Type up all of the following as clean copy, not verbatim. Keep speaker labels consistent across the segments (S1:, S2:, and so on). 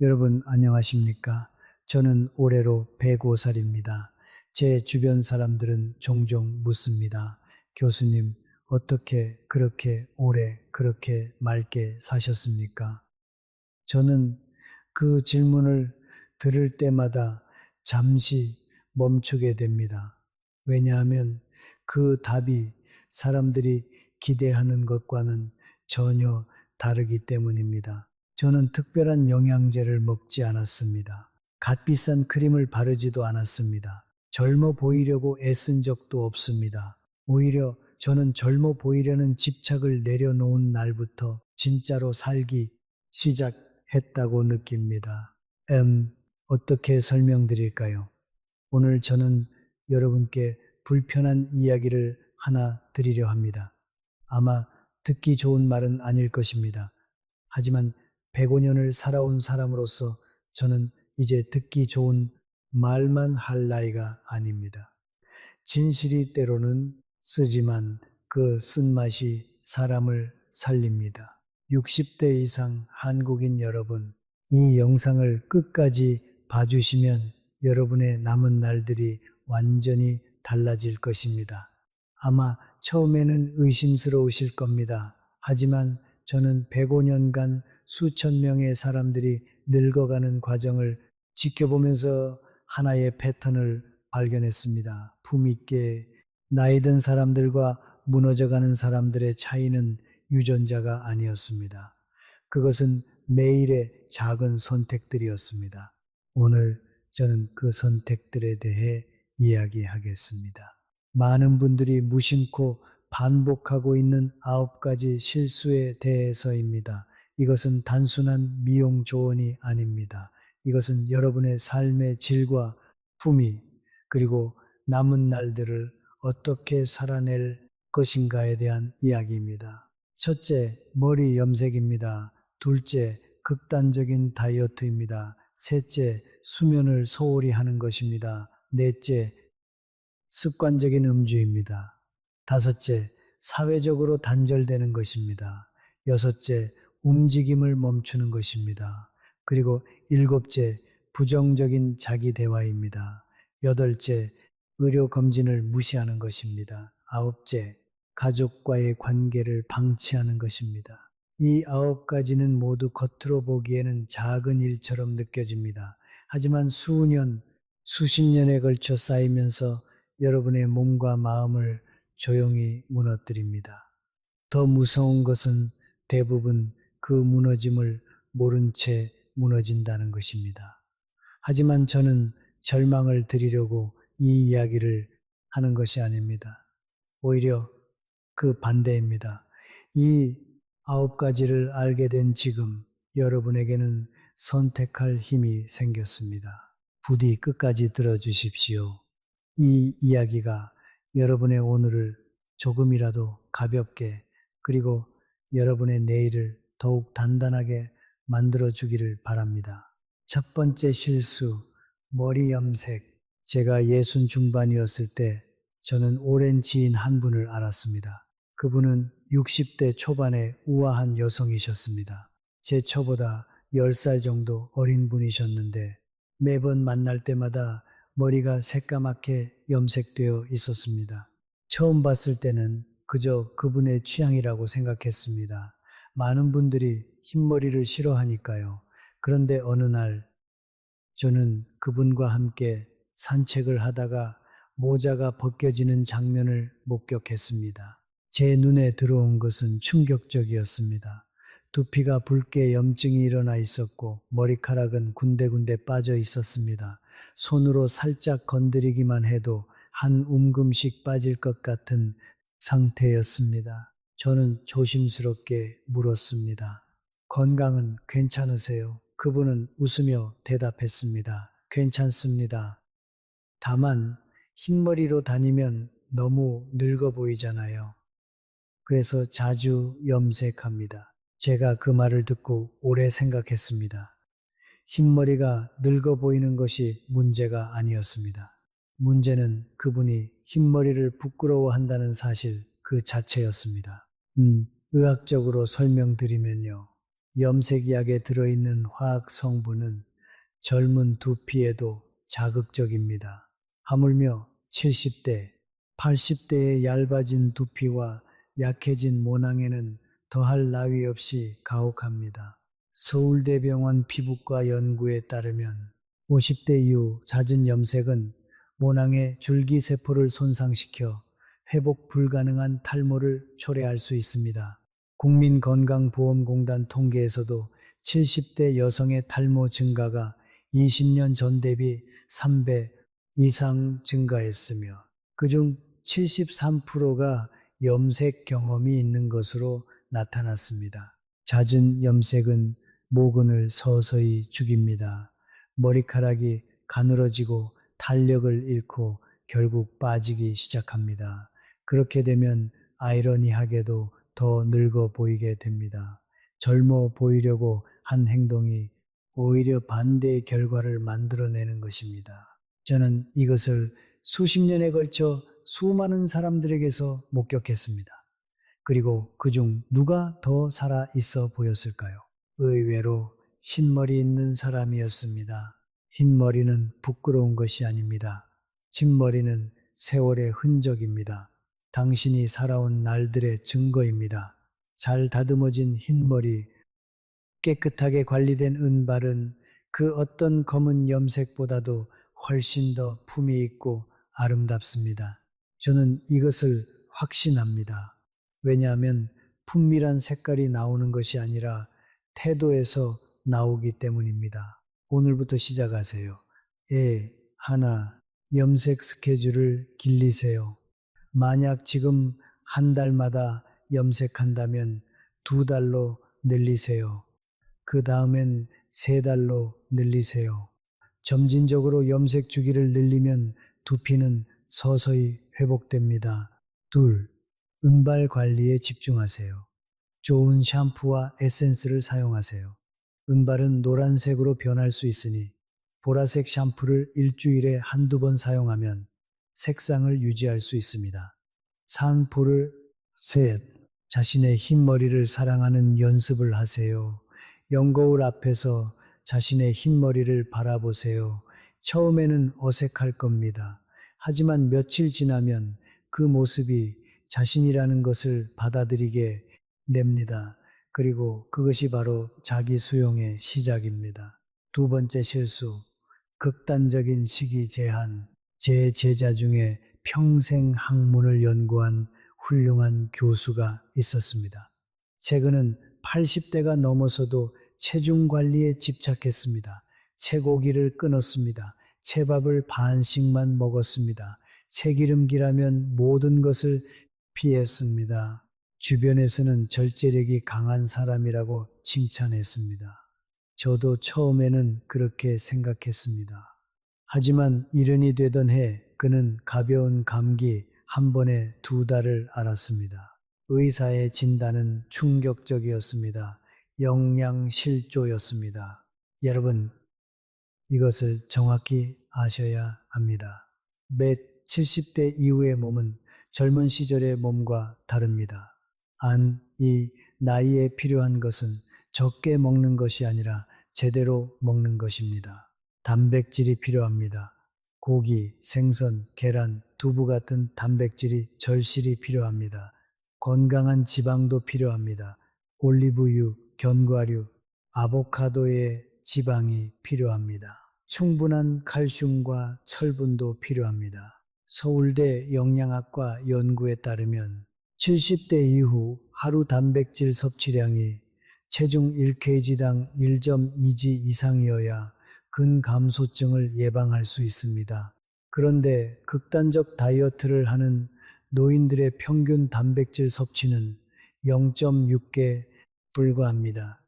S1: 여러분 안녕하십니까? 저는 올해로 105살입니다. 제 주변 사람들은 종종 묻습니다. 교수님, 어떻게 그렇게 오래 그렇게 맑게 사셨습니까? 저는 그 질문을 들을 때마다 잠시 멈추게 됩니다. 왜냐하면 그 답이 사람들이 기대하는 것과는 전혀 다르기 때문입니다. 저는 특별한 영양제를 먹지 않았습니다. 값비싼 크림을 바르지도 않았습니다. 젊어 보이려고 애쓴 적도 없습니다. 오히려 저는 젊어 보이려는 집착을 내려놓은 날부터 진짜로 살기 시작했다고 느낍니다. 어떻게 설명드릴까요? 오늘 저는 여러분께 불편한 이야기를 하나 드리려 합니다. 아마 듣기 좋은 말은 아닐 것입니다. 하지만 105년을 살아온 사람으로서 저는 이제 듣기 좋은 말만 할 나이가 아닙니다. 진실이 때로는 쓰지만 그 쓴맛이 사람을 살립니다. 60대 이상 한국인 여러분, 이 영상을 끝까지 봐주시면 여러분의 남은 날들이 완전히 달라질 것입니다. 아마 처음에는 의심스러우실 겁니다. 하지만 저는 105년간 수천 명의 사람들이 늙어가는 과정을 지켜보면서 하나의 패턴을 발견했습니다. 품있게 나이 든 사람들과 무너져가는 사람들의 차이는 유전자가 아니었습니다. 그것은 매일의 작은 선택들이었습니다. 오늘 저는 그 선택들에 대해 이야기하겠습니다. 많은 분들이 무심코 반복하고 있는 9가지 실수에 대해서입니다. 이것은 단순한 미용 조언이 아닙니다. 이것은 여러분의 삶의 질과 품위, 그리고 남은 날들을 어떻게 살아낼 것인가에 대한 이야기입니다. 첫째, 머리 염색입니다. 둘째, 극단적인 다이어트입니다. 셋째, 수면을 소홀히 하는 것입니다. 넷째, 습관적인 음주입니다. 다섯째, 사회적으로 단절되는 것입니다. 여섯째, 움직임을 멈추는 것입니다. 그리고 일곱째, 부정적인 자기 대화입니다. 여덟째, 의료 검진을 무시하는 것입니다. 아홉째, 가족과의 관계를 방치하는 것입니다. 이 9가지는 모두 겉으로 보기에는 작은 일처럼 느껴집니다. 하지만 수년, 수십 년에 걸쳐 쌓이면서 여러분의 몸과 마음을 조용히 무너뜨립니다. 더 무서운 것은 대부분 그 무너짐을 모른 채 무너진다는 것입니다. 하지만 저는 절망을 드리려고 이 이야기를 하는 것이 아닙니다. 오히려 그 반대입니다. 이 9가지를 알게 된 지금 여러분에게는 선택할 힘이 생겼습니다. 부디 끝까지 들어주십시오. 이 이야기가 여러분의 오늘을 조금이라도 가볍게, 그리고 여러분의 내일을 더욱 단단하게 만들어 주기를 바랍니다. 첫 번째 실수, 머리 염색. 제가 60 중반이었을 때 저는 오랜 지인 한 분을 알았습니다. 그분은 60대 초반의 우아한 여성이셨습니다. 제 처보다 10살 정도 어린 분이셨는데 매번 만날 때마다 머리가 새까맣게 염색되어 있었습니다. 처음 봤을 때는 그저 그분의 취향이라고 생각했습니다. 많은 분들이 흰머리를 싫어하니까요. 그런데 어느 날 저는 그분과 함께 산책을 하다가 모자가 벗겨지는 장면을 목격했습니다. 제 눈에 들어온 것은 충격적이었습니다. 두피가 붉게 염증이 일어나 있었고 머리카락은 군데군데 빠져 있었습니다. 손으로 살짝 건드리기만 해도 한 움큼씩 빠질 것 같은 상태였습니다. 저는 조심스럽게 물었습니다. 건강은 괜찮으세요? 그분은 웃으며 대답했습니다. 괜찮습니다. 다만 흰머리로 다니면 너무 늙어 보이잖아요. 그래서 자주 염색합니다. 제가 그 말을 듣고 오래 생각했습니다. 흰머리가 늙어 보이는 것이 문제가 아니었습니다. 문제는 그분이 흰머리를 부끄러워한다는 사실 그 자체였습니다. 의학적으로 설명드리면요. 염색약에 들어있는 화학 성분은 젊은 두피에도 자극적입니다. 하물며 70대, 80대의 얇아진 두피와 약해진 모낭에는 더할 나위 없이 가혹합니다. 서울대병원 피부과 연구에 따르면 50대 이후 잦은 염색은 모낭의 줄기세포를 손상시켜 회복 불가능한 탈모를 초래할 수 있습니다. 국민건강보험공단 통계에서도 70대 여성의 탈모 증가가 20년 전 대비 3배 이상 증가했으며 그중 73%가 염색 경험이 있는 것으로 나타났습니다. 잦은 염색은 모근을 서서히 죽입니다. 머리카락이 가늘어지고 탄력을 잃고 결국 빠지기 시작합니다. 그렇게 되면 아이러니하게도 더 늙어 보이게 됩니다. 젊어 보이려고 한 행동이 오히려 반대의 결과를 만들어내는 것입니다. 저는 이것을 수십 년에 걸쳐 수많은 사람들에게서 목격했습니다. 그리고 그중 누가 더 살아 있어 보였을까요? 의외로 흰머리 있는 사람이었습니다. 흰머리는 부끄러운 것이 아닙니다. 흰머리는 세월의 흔적입니다. 당신이 살아온 날들의 증거입니다. 잘 다듬어진 흰머리, 깨끗하게 관리된 은발은 그 어떤 검은 염색보다도 훨씬 더 품이 있고 아름답습니다. 저는 이것을 확신합니다. 왜냐하면 품밀한 색깔이 나오는 것이 아니라 태도에서 나오기 때문입니다. 오늘부터 시작하세요. 하나, 염색 스케줄을 길리세요. 만약 지금 한 달마다 염색한다면 2달로 늘리세요. 그 다음엔 3달로 늘리세요. 점진적으로 염색 주기를 늘리면 두피는 서서히 회복됩니다. 둘, 은발 관리에 집중하세요. 좋은 샴푸와 에센스를 사용하세요. 은발은 노란색으로 변할 수 있으니 보라색 샴푸를 일주일에 한두 번 사용하면 색상을 유지할 수 있습니다. 산불을 셋, 자신의 흰머리를 사랑하는 연습을 하세요. 연거울 앞에서 자신의 흰머리를 바라보세요. 처음에는 어색할 겁니다. 하지만 며칠 지나면 그 모습이 자신이라는 것을 받아들이게 됩니다. 그리고 그것이 바로 자기 수용의 시작입니다. 두 번째 실수, 극단적인 시기 제한. 제 제자 중에 평생 학문을 연구한 훌륭한 교수가 있었습니다. 최근은 80대가 넘어서도 체중 관리에 집착했습니다. 채고기를 끊었습니다. 채밥을 반씩만 먹었습니다. 채기름기라면 모든 것을 피했습니다. 주변에서는 절제력이 강한 사람이라고 칭찬했습니다. 저도 처음에는 그렇게 생각했습니다. 하지만 일흔이 되던 해 그는 가벼운 감기 한 번에 2달을 앓았습니다. 의사의 진단은 충격적이었습니다. 영양실조였습니다. 여러분, 이것을 정확히 아셔야 합니다. 매 70대 이후의 몸은 젊은 시절의 몸과 다릅니다. 이 나이에 필요한 것은 적게 먹는 것이 아니라 제대로 먹는 것입니다. 단백질이 필요합니다. 고기, 생선, 계란, 두부 같은 단백질이 절실히 필요합니다. 건강한 지방도 필요합니다. 올리브유, 견과류, 아보카도의 지방이 필요합니다. 충분한 칼슘과 철분도 필요합니다. 서울대 영양학과 연구에 따르면 70대 이후 하루 단백질 섭취량이 체중 1kg당 1.2g 이상이어야 근감소증을 예방할 수 있습니다. 그런데 극단적 다이어트를 하는 노인들의 평균 단백질 섭취는 0.6개 불과합니다.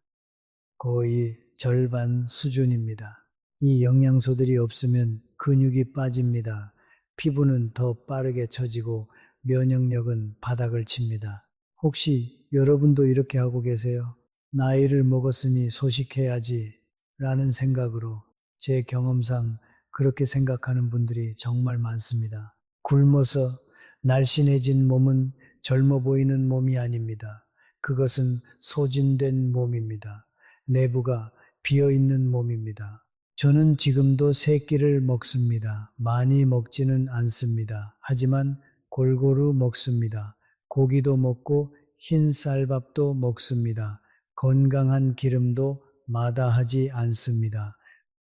S1: 거의 절반 수준입니다. 이 영양소들이 없으면 근육이 빠집니다. 피부는 더 빠르게 처지고 면역력은 바닥을 칩니다. 혹시 여러분도 이렇게 하고 계세요? 나이를 먹었으니 소식해야지 라는 생각으로 제 경험상 그렇게 생각하는 분들이 정말 많습니다. 굶어서 날씬해진 몸은 젊어 보이는 몸이 아닙니다. 그것은 소진된 몸입니다. 내부가 비어 있는 몸입니다. 저는 지금도 세 끼를 먹습니다. 많이 먹지는 않습니다. 하지만 골고루 먹습니다. 고기도 먹고 흰 쌀밥도 먹습니다. 건강한 기름도 마다하지 않습니다.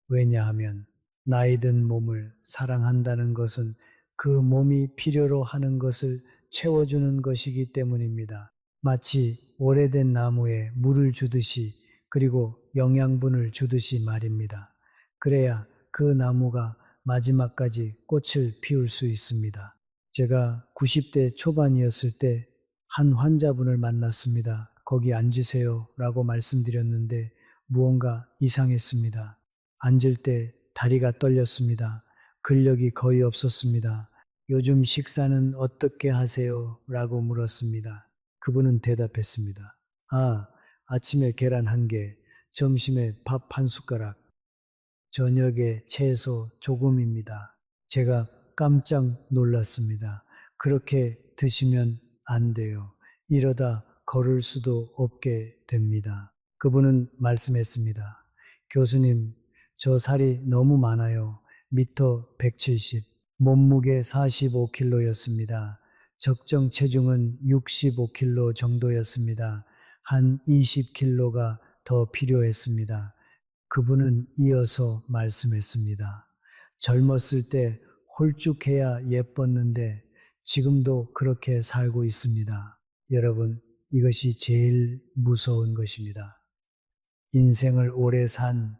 S1: 왜냐하면 나이 든 몸을 사랑한다는 것은 그 몸이 필요로 하는 것을 채워주는 것이기 때문입니다. 마치 오래된 나무에 물을 주듯이 그리고 영양분을 주듯이 말입니다. 그래야 그 나무가 마지막까지 꽃을 피울 수 있습니다. 제가 90대 초반이었을 때 한 환자분을 만났습니다. 거기 앉으세요 라고 말씀드렸는데 무언가 이상했습니다. 앉을 때 다리가 떨렸습니다. 근력이 거의 없었습니다. 요즘 식사는 어떻게 하세요? 라고 물었습니다. 그분은 대답했습니다. 아침에 계란 한 개, 점심에 밥 한 숟가락, 저녁에 채소 조금입니다. 제가 깜짝 놀랐습니다. 그렇게 드시면 안 돼요. 이러다 걸을 수도 없게 됩니다. 그분은 말씀했습니다. 교수님, 저 살이 너무 많아요. 미터 170, 몸무게 45kg였습니다. 적정 체중은 65kg 정도였습니다. 한 20kg가 더 필요했습니다. 그분은 이어서 말씀했습니다. 젊었을 때 홀쭉해야 예뻤는데 지금도 그렇게 살고 있습니다. 여러분, 이것이 제일 무서운 것입니다. 인생을 오래 산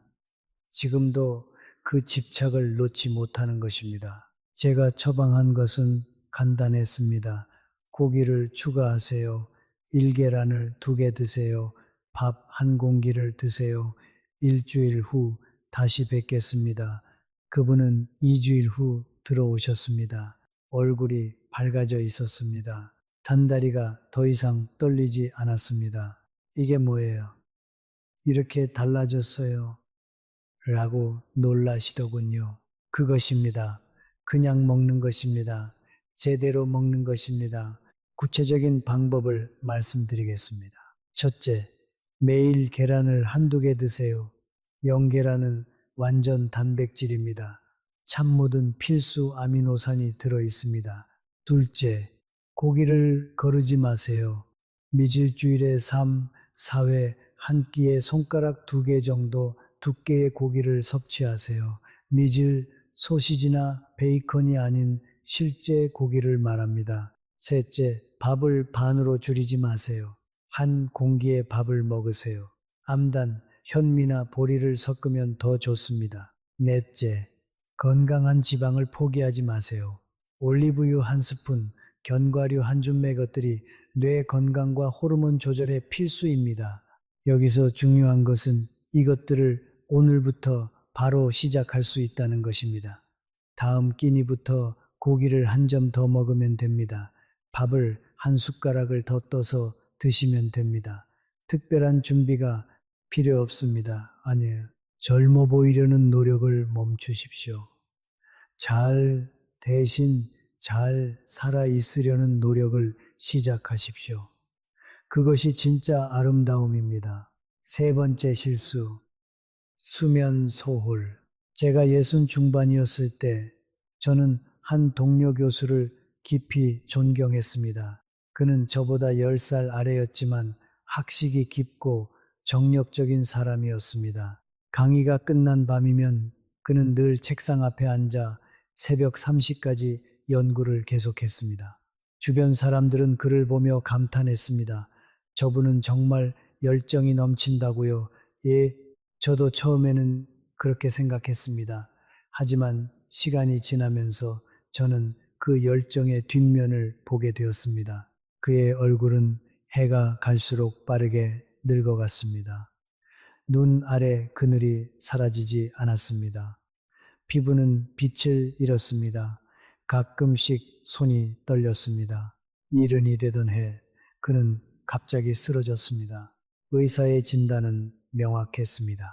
S1: 지금도 그 집착을 놓지 못하는 것입니다. 제가 처방한 것은 간단했습니다. 고기를 추가하세요. 1계란을 2개 드세요. 밥 한 공기를 드세요. 일주일 후 다시 뵙겠습니다. 그분은 2주일 후 들어오셨습니다. 얼굴이 밝아져 있었습니다. 단다리가 더 이상 떨리지 않았습니다. 이게 뭐예요? 이렇게 달라졌어요. 라고 놀라시더군요. 그것입니다. 그냥 먹는 것입니다. 제대로 먹는 것입니다. 구체적인 방법을 말씀드리겠습니다. 첫째, 매일 계란을 한두 개 드세요. 영계란은 완전 단백질입니다. 참 묻은 필수 아미노산이 들어 있습니다. 둘째, 고기를 거르지 마세요. 미질주일에 3, 4회 한 끼에 손가락 2개 정도 두께의 고기를 섭취하세요. 미질, 소시지나 베이컨이 아닌 실제 고기를 말합니다. 셋째, 밥을 반으로 줄이지 마세요. 한 공기의 밥을 먹으세요. 암단, 현미나 보리를 섞으면 더 좋습니다. 넷째, 건강한 지방을 포기하지 마세요. 올리브유 한 스푼, 견과류 한 줌의 것들이 뇌 건강과 호르몬 조절에 필수입니다. 여기서 중요한 것은 이것들을 오늘부터 바로 시작할 수 있다는 것입니다. 다음 끼니부터 고기를 한 점 더 먹으면 됩니다. 밥을 한 숟가락을 더 떠서 드시면 됩니다. 특별한 준비가 필요 없습니다. 아니에요. 젊어 보이려는 노력을 멈추십시오. 대신 잘 살아 있으려는 노력을 시작하십시오. 그것이 진짜 아름다움입니다. 세 번째 실수, 수면 소홀. 제가 60 중반이었을 때 저는 한 동료 교수를 깊이 존경했습니다. 그는 저보다 10살 아래였지만 학식이 깊고 정력적인 사람이었습니다. 강의가 끝난 밤이면 그는 늘 책상 앞에 앉아 새벽 3시까지 연구를 계속했습니다. 주변 사람들은 그를 보며 감탄했습니다. 저분은 정말 열정이 넘친다고요. 예, 저도 처음에는 그렇게 생각했습니다. 하지만 시간이 지나면서 저는 그 열정의 뒷면을 보게 되었습니다. 그의 얼굴은 해가 갈수록 빠르게 늙어갔습니다. 눈 아래 그늘이 사라지지 않았습니다. 피부는 빛을 잃었습니다. 가끔씩 손이 떨렸습니다. 이른이 되던 해 그는 갑자기 쓰러졌습니다. 의사의 진단은 명확했습니다.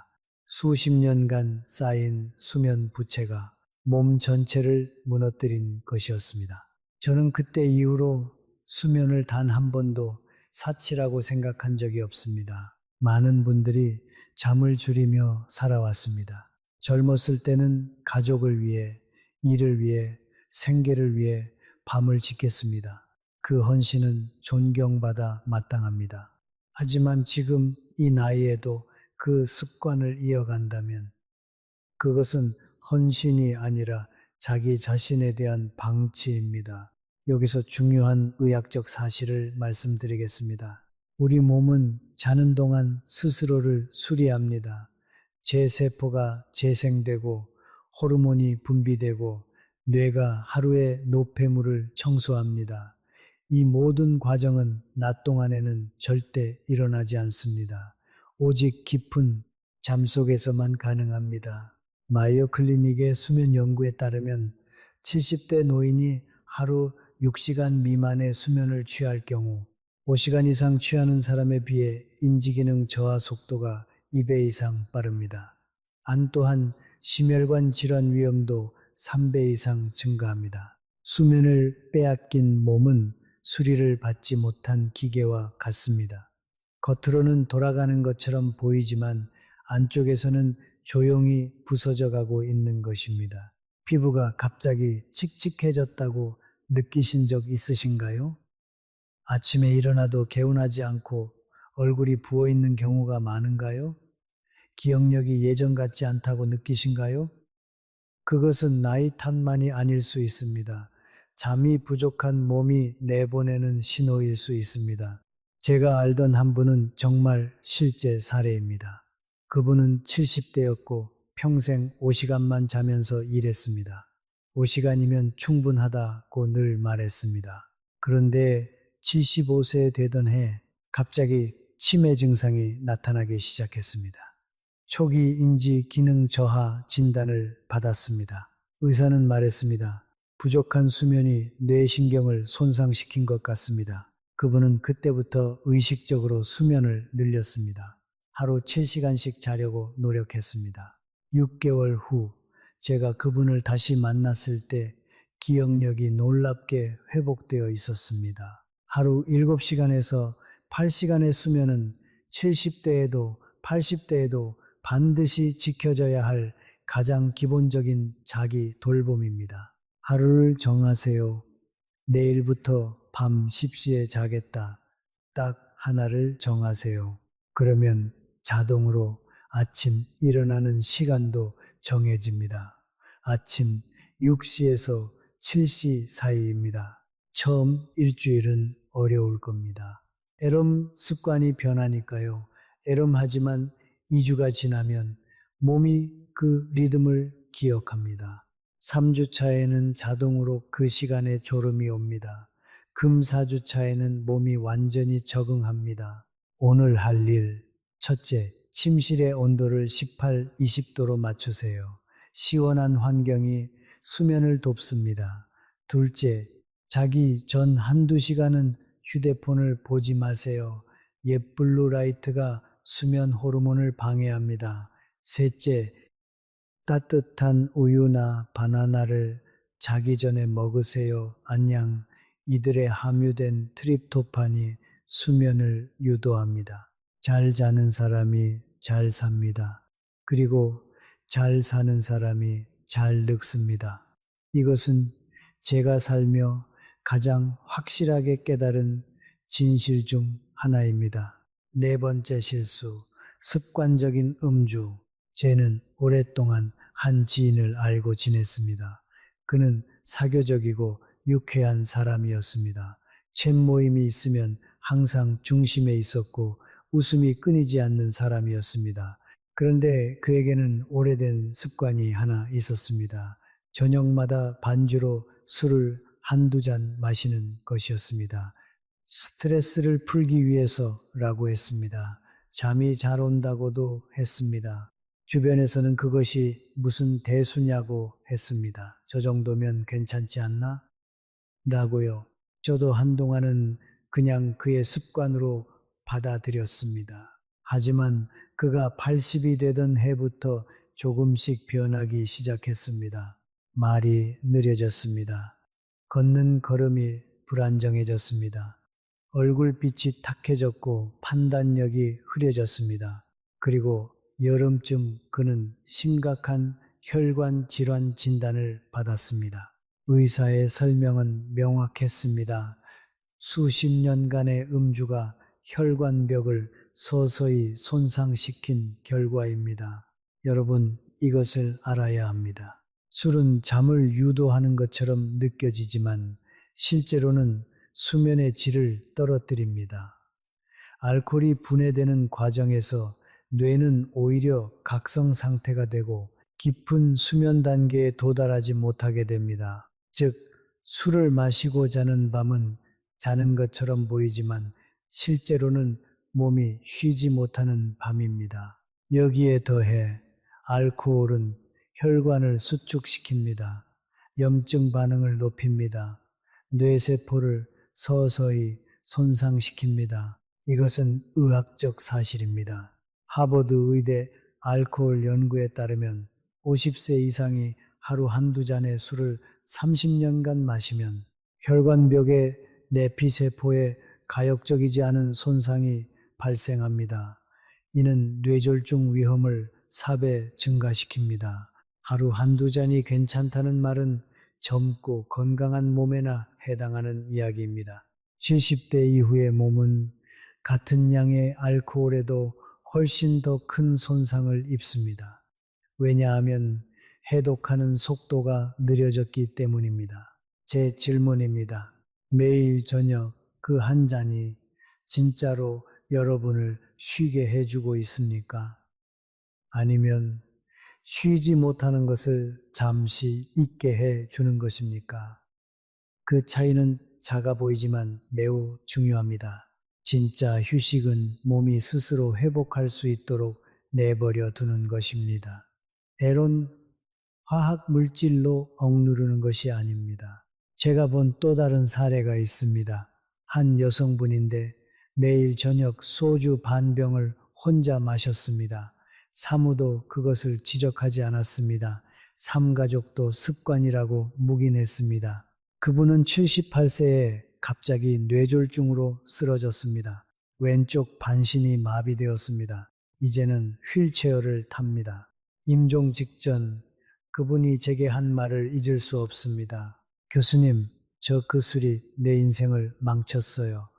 S1: 수십 년간 쌓인 수면 부채가 몸 전체를 무너뜨린 것이었습니다. 저는 그때 이후로 수면을 단 한 번도 사치라고 생각한 적이 없습니다. 많은 분들이 잠을 줄이며 살아왔습니다. 젊었을 때는 가족을 위해, 일을 위해, 생계를 위해 밤을 지켰습니다. 그 헌신은 존경받아 마땅합니다. 하지만 지금 이 나이에도 그 습관을 이어간다면 그것은 헌신이 아니라 자기 자신에 대한 방치입니다. 여기서 중요한 의학적 사실을 말씀드리겠습니다. 우리 몸은 자는 동안 스스로를 수리합니다. 제 세포가 재생되고 호르몬이 분비되고 뇌가 하루의 노폐물을 청소합니다. 이 모든 과정은 낮 동안에는 절대 일어나지 않습니다. 오직 깊은 잠 속에서만 가능합니다. 마이어 클리닉의 수면 연구에 따르면 70대 노인이 하루 6시간 미만의 수면을 취할 경우 5시간 이상 취하는 사람에 비해 인지기능 저하 속도가 2배 이상 빠릅니다. 안 또한 심혈관 질환 위험도 3배 이상 증가합니다. 수면을 빼앗긴 몸은 수리를 받지 못한 기계와 같습니다. 겉으로는 돌아가는 것처럼 보이지만 안쪽에서는 조용히 부서져 가고 있는 것입니다. 피부가 갑자기 칙칙해졌다고 느끼신 적 있으신가요? 아침에 일어나도 개운하지 않고 얼굴이 부어 있는 경우가 많은가요? 기억력이 예전 같지 않다고 느끼신가요? 그것은 나이 탓만이 아닐 수 있습니다. 잠이 부족한 몸이 내보내는 신호일 수 있습니다. 제가 알던 한 분은 정말 실제 사례입니다. 그분은 70대였고 평생 5시간만 자면서 일했습니다. 5시간이면 충분하다고 늘 말했습니다. 그런데 75세 되던 해 갑자기 치매 증상이 나타나기 시작했습니다. 초기 인지 기능 저하 진단을 받았습니다. 의사는 말했습니다. 부족한 수면이 뇌신경을 손상시킨 것 같습니다. 그분은 그때부터 의식적으로 수면을 늘렸습니다. 하루 7시간씩 자려고 노력했습니다. 6개월 후 제가 그분을 다시 만났을 때 기억력이 놀랍게 회복되어 있었습니다. 하루 7시간에서 8시간의 수면은 70대에도 80대에도 반드시 지켜져야 할 가장 기본적인 자기 돌봄입니다. 하루를 정하세요. 내일부터 밤 10시에 자겠다. 딱 하나를 정하세요. 그러면 자동으로 아침 일어나는 시간도 정해집니다. 아침 6시에서 7시 사이입니다. 처음 일주일은 어려울 겁니다. 애럼 습관이 변하니까요. 애럼하지만 2주가 지나면 몸이 그 리듬을 기억합니다. 3주 차에는 자동으로 그 시간에 졸음이 옵니다. 금 4주 차에는 몸이 완전히 적응합니다. 오늘 할 일. 첫째, 침실의 온도를 18, 20도로 맞추세요. 시원한 환경이 수면을 돕습니다. 둘째, 자기 전 한두 시간은 휴대폰을 보지 마세요. 옛 블루라이트가 수면 호르몬을 방해합니다. 셋째, 따뜻한 우유나 바나나를 자기 전에 먹으세요. 안녕. 이들에 함유된 트립토판이 수면을 유도합니다. 잘 자는 사람이 잘 삽니다. 그리고 잘 사는 사람이 잘 늙습니다. 이것은 제가 살며 가장 확실하게 깨달은 진실 중 하나입니다. 네 번째 실수, 습관적인 음주. 쟤는 오랫동안 한 지인을 알고 지냈습니다. 그는 사교적이고 유쾌한 사람이었습니다. 챗 모임이 있으면 항상 중심에 있었고 웃음이 끊이지 않는 사람이었습니다. 그런데 그에게는 오래된 습관이 하나 있었습니다. 저녁마다 반주로 술을 한두 잔 마시는 것이었습니다. 스트레스를 풀기 위해서라고 했습니다. 잠이 잘 온다고도 했습니다. 주변에서는 그것이 무슨 대수냐고 했습니다. 저 정도면 괜찮지 않나? 라고요. 저도 한동안은 그냥 그의 습관으로 받아들였습니다. 하지만 그가 80이 되던 해부터 조금씩 변하기 시작했습니다. 말이 느려졌습니다. 걷는 걸음이 불안정해졌습니다. 얼굴빛이 탁해졌고 판단력이 흐려졌습니다. 그리고 여름쯤 그는 심각한 혈관 질환 진단을 받았습니다. 의사의 설명은 명확했습니다. 수십 년간의 음주가 혈관벽을 서서히 손상시킨 결과입니다. 여러분, 이것을 알아야 합니다. 술은 잠을 유도하는 것처럼 느껴지지만 실제로는 수면의 질을 떨어뜨립니다. 알코올이 분해되는 과정에서 뇌는 오히려 각성 상태가 되고 깊은 수면 단계에 도달하지 못하게 됩니다. 즉, 술을 마시고 자는 밤은 자는 것처럼 보이지만 실제로는 몸이 쉬지 못하는 밤입니다. 여기에 더해 알코올은 혈관을 수축시킵니다. 염증 반응을 높입니다. 뇌세포를 서서히 손상시킵니다. 이것은 의학적 사실입니다. 하버드 의대 알코올 연구에 따르면 50세 이상이 하루 한두 잔의 술을 30년간 마시면 혈관벽의 내피세포에 가역적이지 않은 손상이 발생합니다. 이는 뇌졸중 위험을 4배 증가시킵니다. 하루 한두 잔이 괜찮다는 말은 젊고 건강한 몸에나 해당하는 이야기입니다. 70대 이후의 몸은 같은 양의 알코올에도 훨씬 더 큰 손상을 입습니다. 왜냐하면 해독하는 속도가 느려졌기 때문입니다. 제 질문입니다. 매일 저녁 그 한 잔이 진짜로 여러분을 쉬게 해주고 있습니까? 아니면 쉬지 못하는 것을 잠시 잊게 해 주는 것입니까? 그 차이는 작아 보이지만 매우 중요합니다. 진짜 휴식은 몸이 스스로 회복할 수 있도록 내버려 두는 것입니다. 때론 화학 물질로 억누르는 것이 아닙니다. 제가 본 또 다른 사례가 있습니다. 한 여성분인데 매일 저녁 소주 반 병을 혼자 마셨습니다. 사무도 그것을 지적하지 않았습니다. 삼가족도 습관이라고 묵인했습니다. 그분은 78세에 갑자기 뇌졸중으로 쓰러졌습니다. 왼쪽 반신이 마비되었습니다. 이제는 휠체어를 탑니다. 임종 직전 그분이 제게 한 말을 잊을 수 없습니다. 교수님, 저 그 술이 내 인생을 망쳤어요.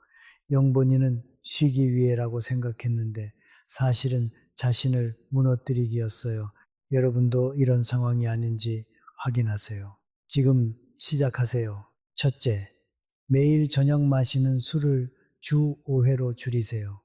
S1: 영본인은 쉬기 위해라고 생각했는데 사실은 자신을 무너뜨리기였어요. 여러분도 이런 상황이 아닌지 확인하세요. 지금 시작하세요. 첫째, 매일 저녁 마시는 술을 주 5회로 줄이세요.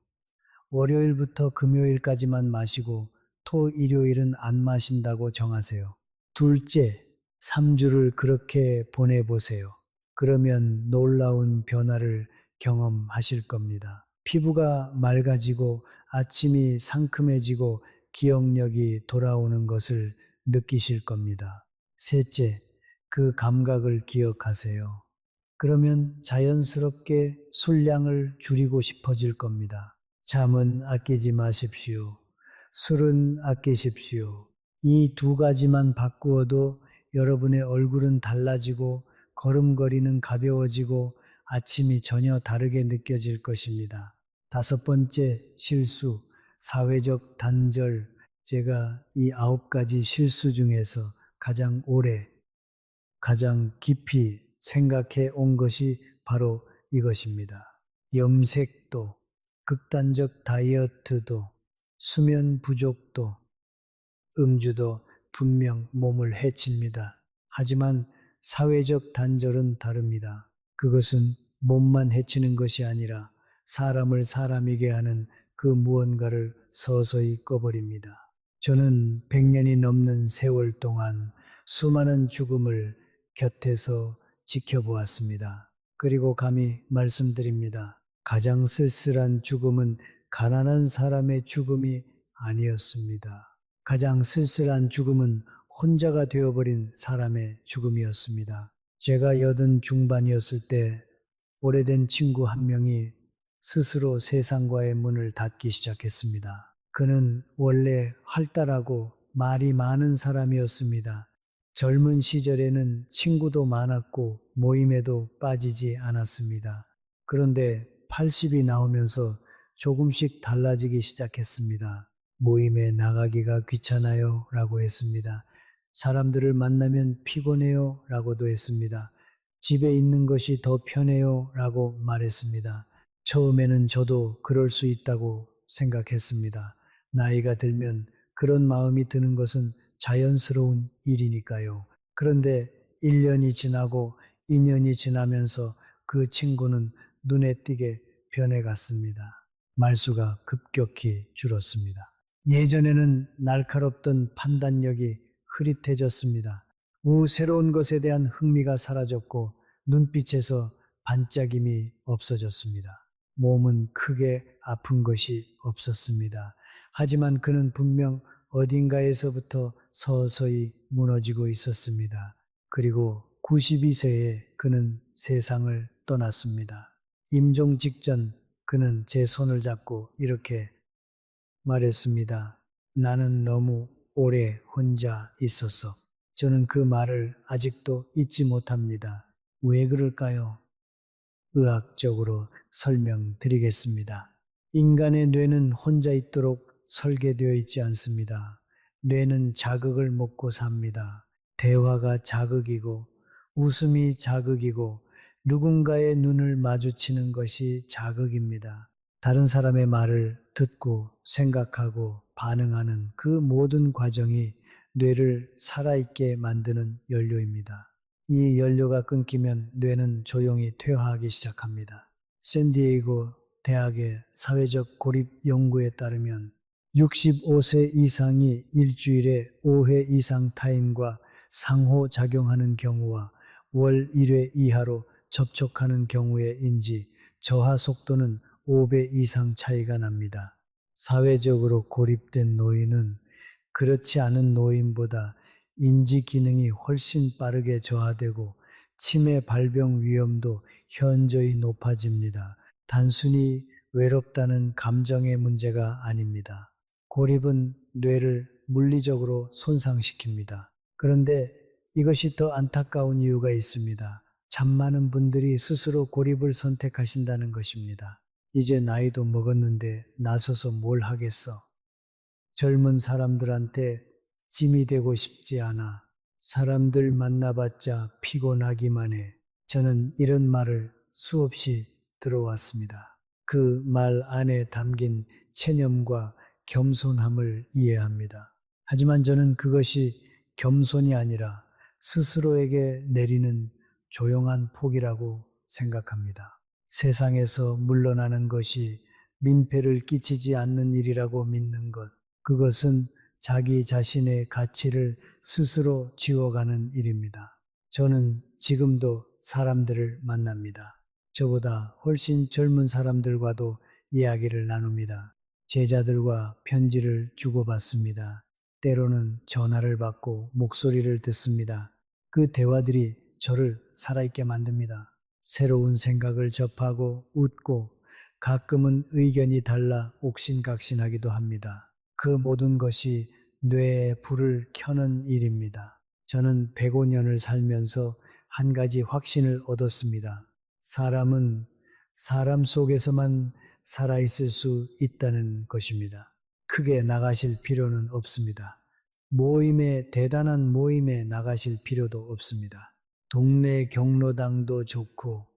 S1: 월요일부터 금요일까지만 마시고 토, 일요일은 안 마신다고 정하세요. 둘째, 3주를 그렇게 보내보세요. 그러면 놀라운 변화를 경험하실 겁니다. 피부가 맑아지고 아침이 상큼해지고 기억력이 돌아오는 것을 느끼실 겁니다. 셋째, 그 감각을 기억하세요. 그러면 자연스럽게 술량을 줄이고 싶어질 겁니다. 잠은 아끼지 마십시오. 술은 아끼십시오. 이 두 가지만 바꾸어도 여러분의 얼굴은 달라지고 걸음걸이는 가벼워지고 아침이 전혀 다르게 느껴질 것입니다. 다섯 번째 실수, 사회적 단절. 제가 이 9가지 실수 중에서 가장 오래, 가장 깊이 생각해 온 것이 바로 이것입니다. 염색도, 극단적 다이어트도, 수면 부족도, 음주도 분명 몸을 해칩니다. 하지만 사회적 단절은 다릅니다. 그것은 몸만 해치는 것이 아니라 사람을 사람이게 하는 그 무언가를 서서히 꺼버립니다. 저는 100년이 넘는 세월 동안 수많은 죽음을 곁에서 지켜보았습니다. 그리고 감히 말씀드립니다. 가장 쓸쓸한 죽음은 가난한 사람의 죽음이 아니었습니다. 가장 쓸쓸한 죽음은 혼자가 되어버린 사람의 죽음이었습니다. 제가 80 중반이었을 때 오래된 친구 한 명이 스스로 세상과의 문을 닫기 시작했습니다. 그는 원래 활달하고 말이 많은 사람이었습니다. 젊은 시절에는 친구도 많았고 모임에도 빠지지 않았습니다. 그런데 80이 나오면서 조금씩 달라지기 시작했습니다. 모임에 나가기가 귀찮아요 라고 했습니다. 사람들을 만나면 피곤해요 라고도 했습니다. 집에 있는 것이 더 편해요 라고 말했습니다. 처음에는 저도 그럴 수 있다고 생각했습니다. 나이가 들면 그런 마음이 드는 것은 자연스러운 일이니까요. 그런데 1년이 지나고 2년이 지나면서 그 친구는 눈에 띄게 변해갔습니다. 말수가 급격히 줄었습니다. 예전에는 날카롭던 판단력이 흐릿해졌습니다. 새로운 것에 대한 흥미가 사라졌고 눈빛에서 반짝임이 없어졌습니다. 몸은 크게 아픈 것이 없었습니다. 하지만 그는 분명 어딘가에서부터 서서히 무너지고 있었습니다. 그리고 92세에 그는 세상을 떠났습니다. 임종 직전 그는 제 손을 잡고 이렇게 말했습니다. 나는 너무 오래 혼자 있었어. 저는 그 말을 아직도 잊지 못합니다. 왜 그럴까요? 의학적으로 설명드리겠습니다. 인간의 뇌는 혼자 있도록 설계되어 있지 않습니다. 뇌는 자극을 먹고 삽니다. 대화가 자극이고 웃음이 자극이고 누군가의 눈을 마주치는 것이 자극입니다. 다른 사람의 말을 듣고 생각하고 반응하는 그 모든 과정이 뇌를 살아있게 만드는 연료입니다. 이 연료가 끊기면 뇌는 조용히 퇴화하기 시작합니다. 샌디에이고 대학의 사회적 고립 연구에 따르면 65세 이상이 일주일에 5회 이상 타인과 상호작용하는 경우와 월 1회 이하로 접촉하는 경우의 인지 저하 속도는 5배 이상 차이가 납니다. 사회적으로 고립된 노인은 그렇지 않은 노인보다 인지 기능이 훨씬 빠르게 저하되고 치매 발병 위험도 현저히 높아집니다. 단순히 외롭다는 감정의 문제가 아닙니다. 고립은 뇌를 물리적으로 손상시킵니다. 그런데 이것이 더 안타까운 이유가 있습니다. 참 많은 분들이 스스로 고립을 선택하신다는 것입니다. 이제 나이도 먹었는데 나서서 뭘 하겠어? 젊은 사람들한테 찜이 되고 싶지 않아. 사람들 만나봤자 피곤하기만 해. 저는 이런 말을 수없이 들어왔습니다. 그 말 안에 담긴 체념과 겸손함을 이해합니다. 하지만 저는 그것이 겸손이 아니라 스스로에게 내리는 조용한 폭이라고 생각합니다. 세상에서 물러나는 것이 민폐를 끼치지 않는 일이라고 믿는 것, 그것은 자기 자신의 가치를 스스로 지워가는 일입니다. 저는 지금도 사람들을 만납니다. 저보다 훨씬 젊은 사람들과도 이야기를 나눕니다. 제자들과 편지를 주고받습니다. 때로는 전화를 받고 목소리를 듣습니다. 그 대화들이 저를 살아있게 만듭니다. 새로운 생각을 접하고 웃고 가끔은 의견이 달라 옥신각신하기도 합니다. 그 모든 것이 뇌에 불을 켜는 일입니다. 저는 105년을 살면서 한 가지 확신을 얻었습니다. 사람은 사람 속에서만 살아있을 수 있다는 것입니다. 크게 나가실 필요는 없습니다. 대단한 모임에 나가실 필요도 없습니다. 동네 경로당도 좋고,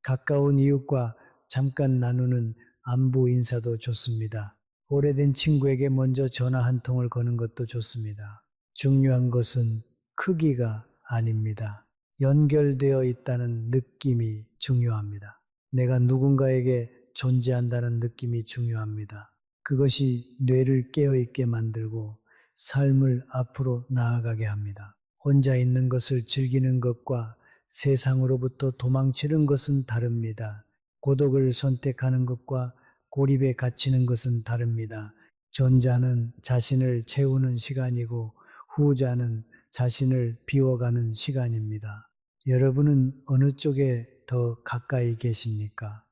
S1: 가까운 이웃과 잠깐 나누는 안부 인사도 좋습니다. 오래된 친구에게 먼저 전화 한 통을 거는 것도 좋습니다. 중요한 것은 크기가 아닙니다. 연결되어 있다는 느낌이 중요합니다. 내가 누군가에게 존재한다는 느낌이 중요합니다. 그것이 뇌를 깨어있게 만들고 삶을 앞으로 나아가게 합니다. 혼자 있는 것을 즐기는 것과 세상으로부터 도망치는 것은 다릅니다. 고독을 선택하는 것과 고립에 갇히는 것은 다릅니다. 전자는 자신을 채우는 시간이고 후자는 자신을 비워가는 시간입니다. 여러분은 어느 쪽에 더 가까이 계십니까?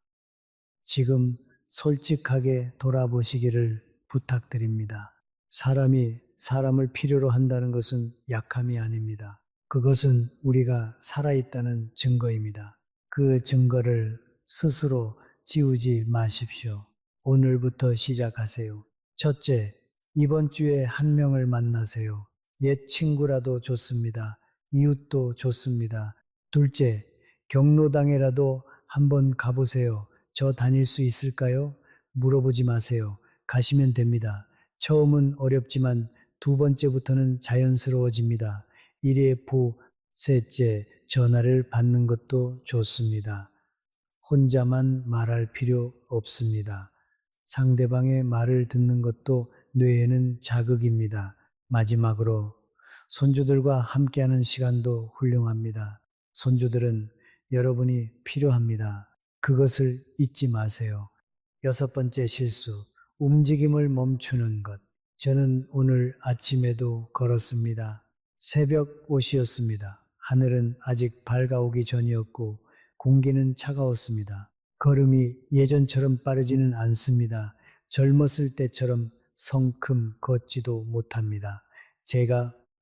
S1: 지금 솔직하게 돌아보시기를 부탁드립니다. 사람이 사람을 필요로 한다는 것은 약함이 아닙니다. 그것은 우리가 살아있다는 증거입니다. 그 증거를 스스로 지우지 마십시오. 오늘부터 시작하세요. 첫째, 이번 주에 한 명을 만나세요. 옛 친구라도 좋습니다. 이웃도 좋습니다. 둘째, 경로당에라도 한번 가보세요. 저 다닐 수 있을까요? 물어보지 마세요. 가시면 됩니다. 처음은 어렵지만 두 번째부터는 자연스러워집니다. 1회 셋째, 전화를 받는 것도 좋습니다. 혼자만 말할 필요 없습니다. 상대방의 말을 듣는 것도 뇌에는 자극입니다. 마지막으로 손주들과 함께하는 시간도 훌륭합니다. 손주들은 여러분이 필요합니다. 그것을 잊지 마세요. 여섯 번째 실수, 움직임을 멈추는 것. 저는 오늘 아침에도 걸었습니다. 새벽 5시였습니다. 하늘은 아직 밝아오기 전이었고 공기는 차가웠습니다. 걸음이 예전처럼 빠르지는 않습니다. 젊었을 때처럼 성큼 걷지도 못합니다.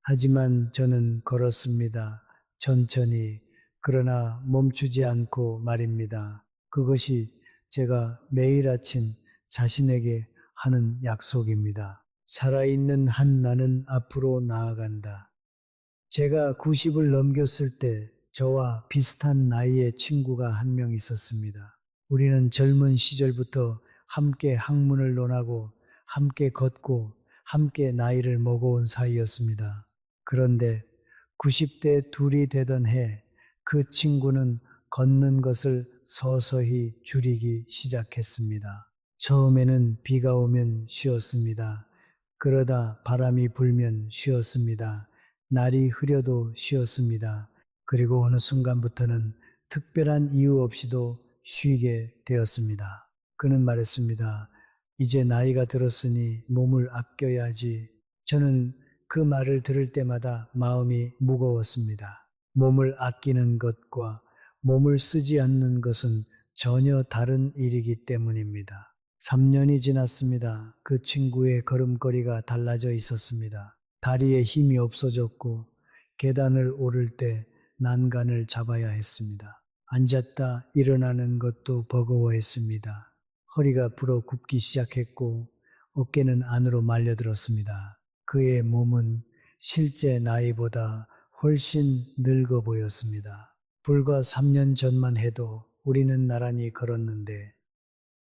S1: 하지만 저는 걸었습니다. 천천히, 그러나 멈추지 않고 말입니다. 그것이 제가 매일 아침 자신에게 하는 약속입니다. 살아있는 한 나는 앞으로 나아간다. 제가 90을 넘겼을 때 저와 비슷한 나이의 친구가 한 명 있었습니다. 우리는 젊은 시절부터 함께 학문을 논하고 함께 걷고 함께 나이를 먹어온 사이였습니다. 그런데 90대 둘이 되던 해 그 친구는 걷는 것을 서서히 줄이기 시작했습니다. 처음에는 비가 오면 쉬었습니다. 그러다 바람이 불면 쉬었습니다. 날이 흐려도 쉬었습니다. 그리고 어느 순간부터는 특별한 이유 없이도 쉬게 되었습니다. 그는 말했습니다. 이제 나이가 들었으니 몸을 아껴야지. 저는 그 말을 들을 때마다 마음이 무거웠습니다. 몸을 아끼는 것과 몸을 쓰지 않는 것은 전혀 다른 일이기 때문입니다. 3년이 지났습니다. 그 친구의 걸음걸이가 달라져 있었습니다. 다리에 힘이 없어졌고 계단을 오를 때 난간을 잡아야 했습니다. 앉았다 일어나는 것도 버거워했습니다. 허리가 불어 굽기 시작했고 어깨는 안으로 말려들었습니다. 그의 몸은 실제 나이보다 훨씬 늙어 보였습니다. 불과 3년 전만 해도 우리는 나란히 걸었는데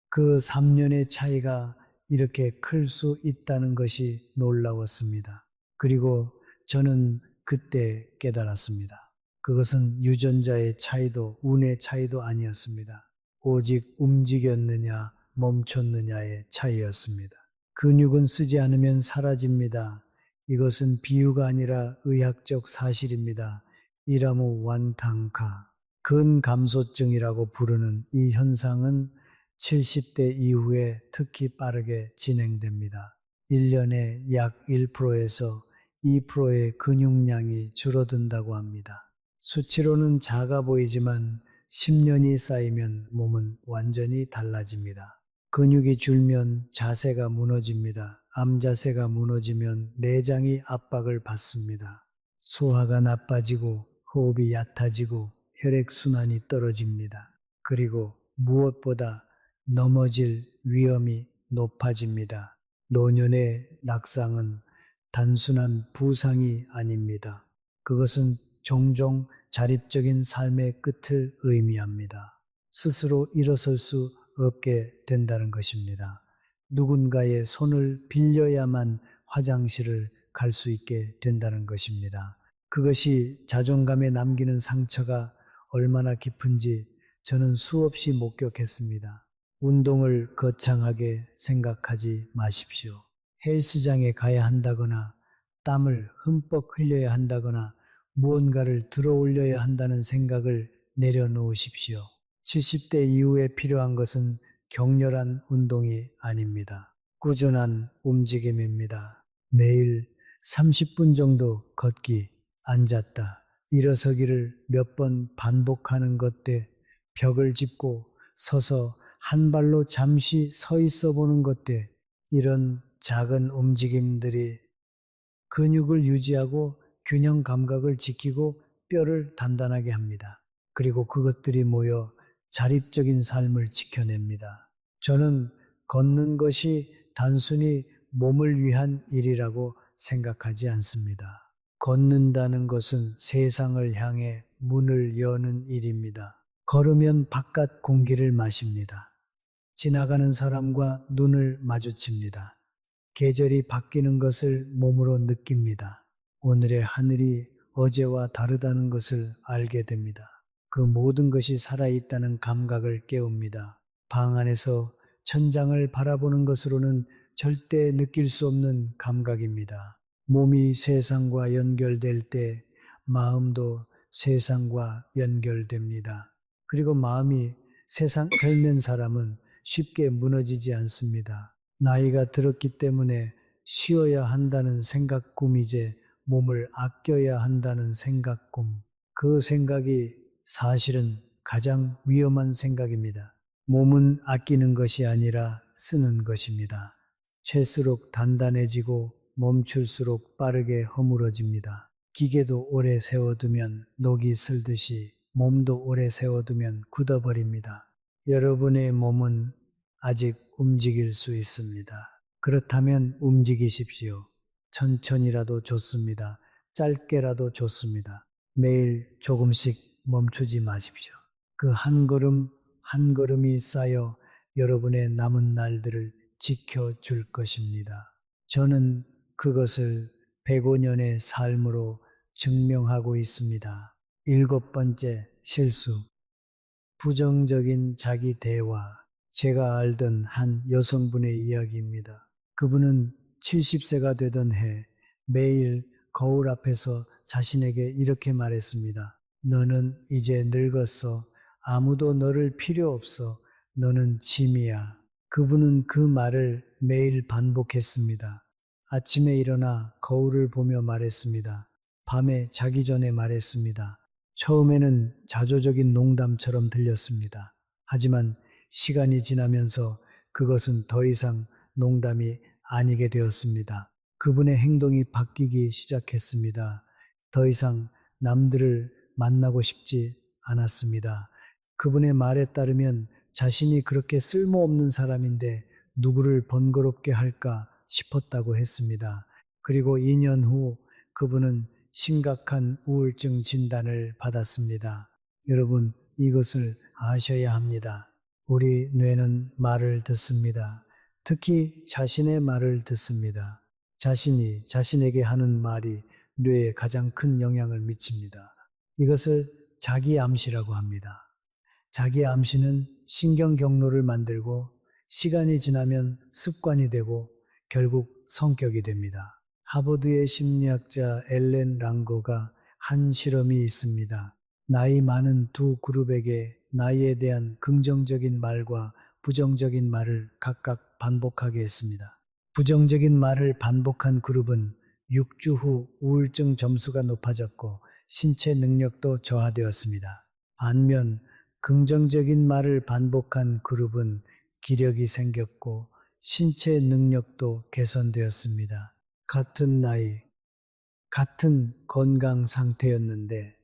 S1: 그 3년의 차이가 이렇게 클 수 있다는 것이 놀라웠습니다. 그리고 저는 그때 깨달았습니다. 그것은 유전자의 차이도 운의 차이도 아니었습니다. 오직 움직였느냐 멈췄느냐의 차이였습니다. 근육은 쓰지 않으면 사라집니다. 이것은 비유가 아니라 의학적 사실입니다. 이라무 완탕카, 근감소증이라고 부르는 이 현상은 70대 이후에 특히 빠르게 진행됩니다. 1년에 약 1%에서 2%의 근육량이 줄어든다고 합니다. 수치로는 작아 보이지만 10년이 쌓이면 몸은 완전히 달라집니다. 근육이 줄면 자세가 무너집니다. 암자세가 무너지면 내장이 압박을 받습니다. 소화가 나빠지고 호흡이 얕아지고 혈액순환이 떨어집니다. 그리고 무엇보다 넘어질 위험이 높아집니다. 노년의 낙상은 단순한 부상이 아닙니다. 그것은 종종 자립적인 삶의 끝을 의미합니다. 스스로 일어설 수 없게 된다는 것입니다. 누군가의 손을 빌려야만 화장실을 갈 수 있게 된다는 것입니다. 그것이 자존감에 남기는 상처가 얼마나 깊은지 저는 수없이 목격했습니다. 운동을 거창하게 생각하지 마십시오. 헬스장에 가야 한다거나 땀을 흠뻑 흘려야 한다거나 무언가를 들어 올려야 한다는 생각을 내려놓으십시오. 70대 이후에 필요한 것은 격렬한 운동이 아닙니다. 꾸준한 움직임입니다. 매일 30분 정도 걷기, 앉았다, 일어서기를 몇 번 반복하는 것 때 벽을 짚고 서서 한 발로 잠시 서 있어 보는 것 때 이런 작은 움직임들이 근육을 유지하고 균형 감각을 지키고 뼈를 단단하게 합니다. 그리고 그것들이 모여 자립적인 삶을 지켜냅니다. 저는 걷는 것이 단순히 몸을 위한 일이라고 생각하지 않습니다. 걷는다는 것은 세상을 향해 문을 여는 일입니다. 걸으면 바깥 공기를 마십니다. 지나가는 사람과 눈을 마주칩니다. 계절이 바뀌는 것을 몸으로 느낍니다. 오늘의 하늘이 어제와 다르다는 것을 알게 됩니다. 그 모든 것이 살아있다는 감각을 깨웁니다. 방 안에서 천장을 바라보는 것으로는 절대 느낄 수 없는 감각입니다. 몸이 세상과 연결될 때 마음도 세상과 연결됩니다. 그리고 마음이 세상 젊은 사람은 쉽게 무너지지 않습니다. 나이가 들었기 때문에 쉬어야 한다는 생각꿈, 이제 몸을 아껴야 한다는 생각꿈. 그 생각이 사실은 가장 위험한 생각입니다. 몸은 아끼는 것이 아니라 쓰는 것입니다. 쉴수록 단단해지고 멈출수록 빠르게 허물어집니다. 기계도 오래 세워두면 녹이 슬듯이 몸도 오래 세워두면 굳어버립니다. 여러분의 몸은 아직 움직일 수 있습니다. 그렇다면 움직이십시오. 천천히라도 좋습니다. 짧게라도 좋습니다. 매일 조금씩 멈추지 마십시오. 그 한 걸음 한 걸음이 쌓여 여러분의 남은 날들을 지켜줄 것입니다. 저는 그것을 105년의 삶으로 증명하고 있습니다. 7번째 실수. 부정적인 자기 대화. 제가 알던 한 여성분의 이야기입니다. 그분은 70세가 되던 해 매일 거울 앞에서 자신에게 이렇게 말했습니다. 너는 이제 늙었어. 아무도 너를 필요 없어. 너는 짐이야. 그분은 그 말을 매일 반복했습니다. 아침에 일어나 거울을 보며 말했습니다. 밤에 자기 전에 말했습니다. 처음에는 자조적인 농담처럼 들렸습니다. 하지만 시간이 지나면서 그것은 더 이상 농담이 아니게 되었습니다. 그분의 행동이 바뀌기 시작했습니다. 더 이상 남들을 만나고 싶지 않았습니다. 그분의 말에 따르면 자신이 그렇게 쓸모없는 사람인데 누구를 번거롭게 할까 싶었다고 했습니다. 그리고 2년 후 그분은 심각한 우울증 진단을 받았습니다. 여러분, 이것을 아셔야 합니다. 우리 뇌는 말을 듣습니다. 특히 자신의 말을 듣습니다. 자신이 자신에게 하는 말이 뇌에 가장 큰 영향을 미칩니다. 이것을 자기 암시라고 합니다. 자기 암시는 신경 경로를 만들고 시간이 지나면 습관이 되고 결국 성격이 됩니다. 하버드의 심리학자 엘렌 랑거가 한 실험이 있습니다. 나이 많은 두 그룹에게 나이에 대한 긍정적인 말과 부정적인 말을 각각 반복하게 했습니다. 부정적인 말을 반복한 그룹은 6주 후 우울증 점수가 높아졌고 신체 능력도 저하되었습니다. 반면 긍정적인 말을 반복한 그룹은 기력이 생겼고 신체 능력도 개선되었습니다. 같은 나이, 같은 건강 상태였는데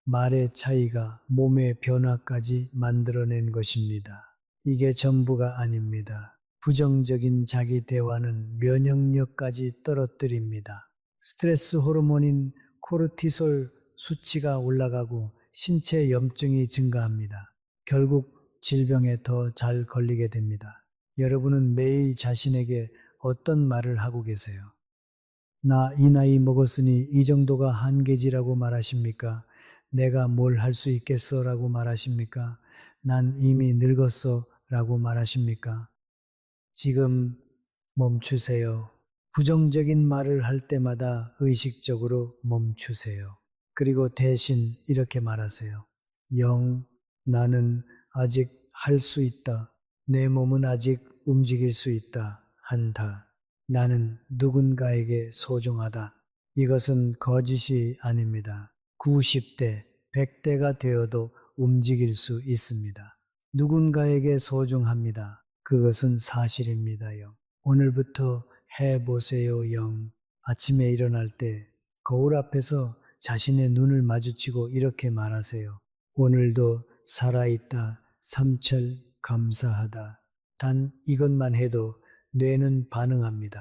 S1: 말의 차이가 몸의 변화까지 만들어낸 것입니다. 이게 전부가 아닙니다. 부정적인 자기 대화는 면역력까지 떨어뜨립니다. 스트레스 호르몬인 코르티솔 수치가 올라가고 신체 염증이 증가합니다. 결국 질병에 더 잘 걸리게 됩니다. 여러분은 매일 자신에게 어떤 말을 하고 계세요? 나 이 나이 먹었으니 이 정도가 한계지라고 말하십니까? 내가 뭘 할 수 있겠어? 라고 말하십니까? 난 이미 늙었어? 라고 말하십니까? 지금 멈추세요. 부정적인 말을 할 때마다 의식적으로 멈추세요. 그리고 대신 이렇게 말하세요. 나는 아직 할 수 있다. 내 몸은 아직 움직일 수 있다. 한다. 나는 누군가에게 소중하다. 이것은 거짓이 아닙니다. 90대, 100대가 되어도 움직일 수 있습니다. 누군가에게 소중합니다. 그것은 사실입니다요. 오늘부터 해보세요, 영. 아침에 일어날 때 거울 앞에서 자신의 눈을 마주치고 이렇게 말하세요. 오늘도 살아있다. 삼철 감사하다. 단 이것만 해도 뇌는 반응합니다.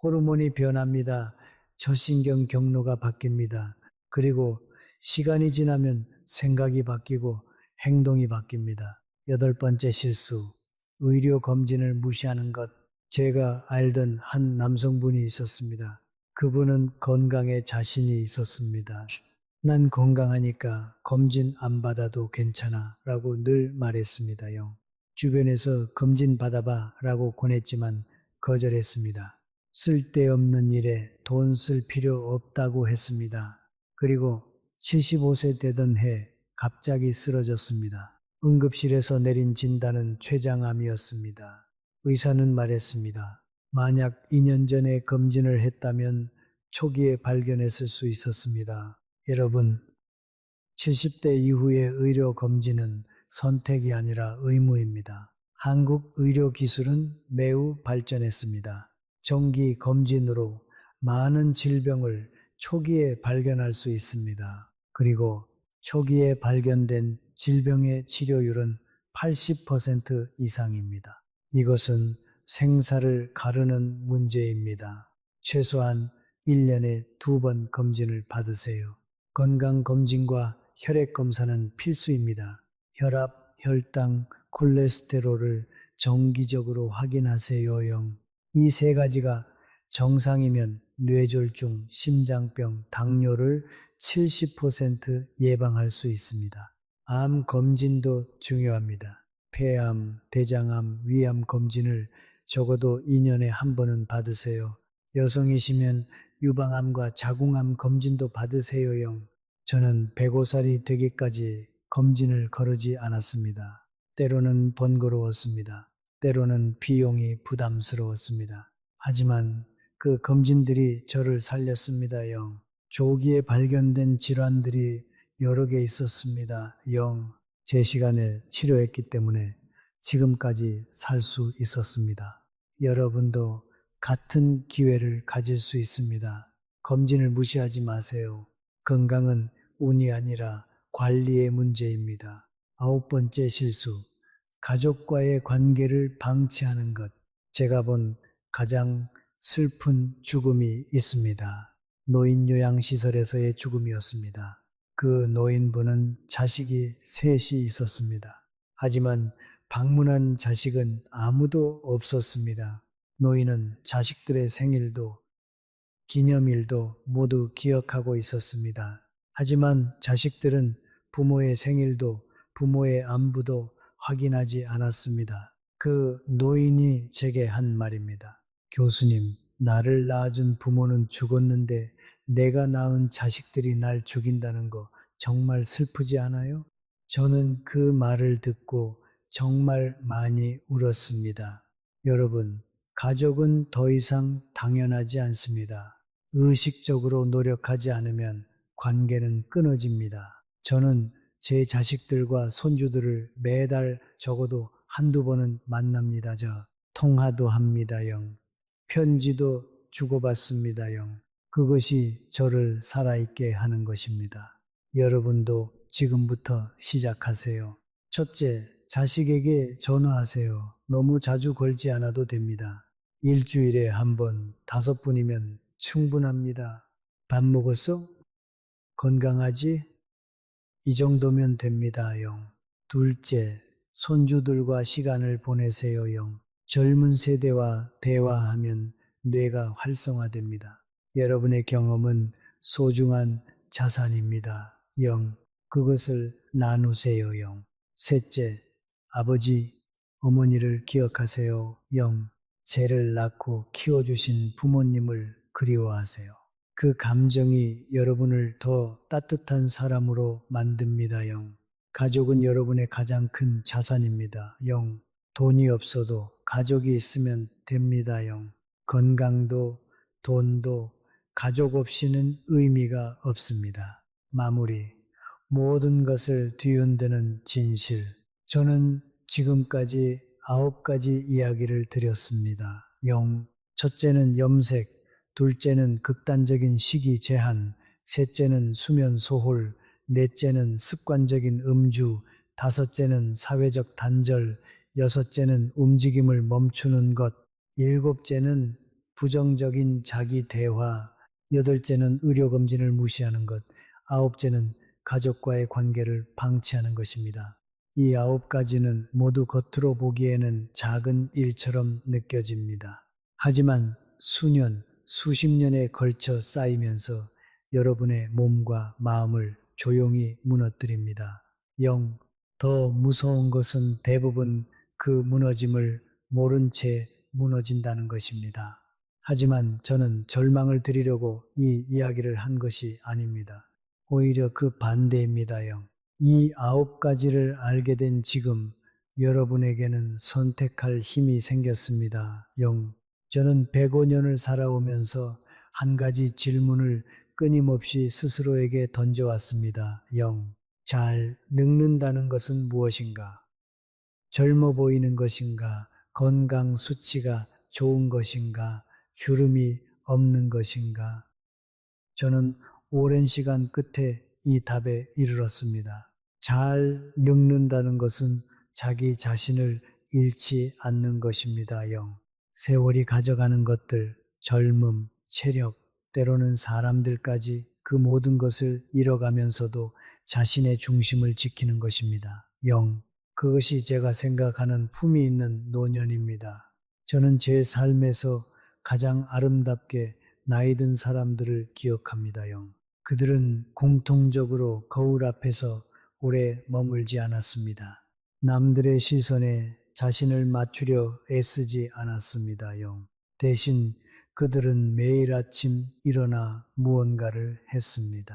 S1: 호르몬이 변합니다. 저신경 경로가 바뀝니다. 그리고 시간이 지나면 생각이 바뀌고 행동이 바뀝니다. 여덟 번째 실수, 의료 검진을 무시하는 것. 제가 알던 한 남성분이 있었습니다. 그분은 건강에 자신이 있었습니다. 난 건강하니까 검진 안 받아도 괜찮아 라고 늘 말했습니다요. 주변에서 검진 받아봐 라고 권했지만 거절했습니다. 쓸데없는 일에 돈 쓸 필요 없다고 했습니다. 그리고 75세 되던 해 갑자기 쓰러졌습니다. 응급실에서 내린 진단은 췌장암이었습니다. 의사는 말했습니다. 만약 2년 전에 검진을 했다면 초기에 발견했을 수 있었습니다. 여러분, 70대 이후의 의료 검진은 선택이 아니라 의무입니다. 한국 의료 기술은 매우 발전했습니다. 정기 검진으로 많은 질병을 초기에 발견할 수 있습니다. 그리고 초기에 발견된 질병의 치료율은 80% 이상입니다. 이것은 생사를 가르는 문제입니다. 최소한 1년에 2번 검진을 받으세요. 건강검진과 혈액검사는 필수입니다. 혈압, 혈당, 콜레스테롤을 정기적으로 확인하세요. 이 세 가지가 정상이면 뇌졸중, 심장병, 당뇨를 70% 예방할 수 있습니다. 암 검진도 중요합니다. 폐암, 대장암, 위암 검진을 적어도 2년에 한 번은 받으세요. 여성이시면 유방암과 자궁암 검진도 받으세요. 저는 105살이 되기까지 검진을 거르지 않았습니다. 때로는 번거로웠습니다. 때로는 비용이 부담스러웠습니다. 하지만 그 검진들이 저를 살렸습니다. 조기에 발견된 질환들이 여러 개 있었습니다. 제 시간에 치료했기 때문에 지금까지 살 수 있었습니다. 여러분도 같은 기회를 가질 수 있습니다. 검진을 무시하지 마세요. 건강은 운이 아니라 관리의 문제입니다. 아홉 번째 실수, 가족과의 관계를 방치하는 것. 제가 본 가장 슬픈 죽음이 있습니다. 노인 요양시설에서의 죽음이었습니다. 그 노인분은 자식이 셋이 있었습니다. 하지만 방문한 자식은 아무도 없었습니다. 노인은 자식들의 생일도 기념일도 모두 기억하고 있었습니다. 하지만 자식들은 부모의 생일도 부모의 안부도 확인하지 않았습니다. 그 노인이 제게 한 말입니다. 교수님, 나를 낳아준 부모는 죽었는데 내가 낳은 자식들이 날 죽인다는 거 정말 슬프지 않아요? 저는 그 말을 듣고 정말 많이 울었습니다. 여러분, 가족은 더 이상 당연하지 않습니다. 의식적으로 노력하지 않으면 관계는 끊어집니다. 저는 제 자식들과 손주들을 매달 적어도 한두 번은 만납니다. 통화도 합니다. 편지도 주고받습니다. 그것이 저를 살아있게 하는 것입니다. 여러분도 지금부터 시작하세요. 첫째, 자식에게 전화하세요. 너무 자주 걸지 않아도 됩니다. 일주일에 한 번, 5분이면 충분합니다. 밥 먹었어? 건강하지? 이 정도면 됩니다. 둘째, 손주들과 시간을 보내세요. 젊은 세대와 대화하면 뇌가 활성화됩니다. 여러분의 경험은 소중한 자산입니다. 그것을 나누세요. 셋째, 아버지, 어머니를 기억하세요. 쟤를 낳고 키워주신 부모님을 그리워하세요. 그 감정이 여러분을 더 따뜻한 사람으로 만듭니다. 가족은 여러분의 가장 큰 자산입니다. 돈이 없어도 가족이 있으면 됩니다. 건강도 돈도 가족 없이는 의미가 없습니다. 마무리. 모든 것을 뒤흔드는 진실. 저는 지금까지 9가지 이야기를 드렸습니다. 첫째는 염색, 둘째는 극단적인 식이 제한, 셋째는 수면 소홀, 넷째는 습관적인 음주, 다섯째는 사회적 단절, 여섯째는 움직임을 멈추는 것, 일곱째는 부정적인 자기 대화, 여덟째는 의료검진을 무시하는 것, 아홉째는 가족과의 관계를 방치하는 것입니다. 이 9가지는 모두 겉으로 보기에는 작은 일처럼 느껴집니다. 하지만 수년, 수십 년에 걸쳐 쌓이면서 여러분의 몸과 마음을 조용히 무너뜨립니다. 더 무서운 것은 대부분 그 무너짐을 모른 채 무너진다는 것입니다. 하지만 저는 절망을 드리려고 이 이야기를 한 것이 아닙니다. 오히려 그 반대입니다, 이 9가지를 알게 된 지금 여러분에게는 선택할 힘이 생겼습니다, 저는 105년을 살아오면서 한 가지 질문을 끊임없이 스스로에게 던져왔습니다, 잘 늙는다는 것은 무엇인가? 젊어 보이는 것인가? 건강 수치가 좋은 것인가? 주름이 없는 것인가? 저는 오랜 시간 끝에 이 답에 이르렀습니다. 잘 늙는다는 것은 자기 자신을 잃지 않는 것입니다, 세월이 가져가는 것들, 젊음, 체력, 때로는 사람들까지 그 모든 것을 잃어가면서도 자신의 중심을 지키는 것입니다, 그것이 제가 생각하는 품위 있는 노년입니다. 저는 제 삶에서 가장 아름답게 나이 든 사람들을 기억합니다, 그들은 공통적으로 거울 앞에서 오래 머물지 않았습니다. 남들의 시선에 자신을 맞추려 애쓰지 않았습니다, 대신 그들은 매일 아침 일어나 무언가를 했습니다.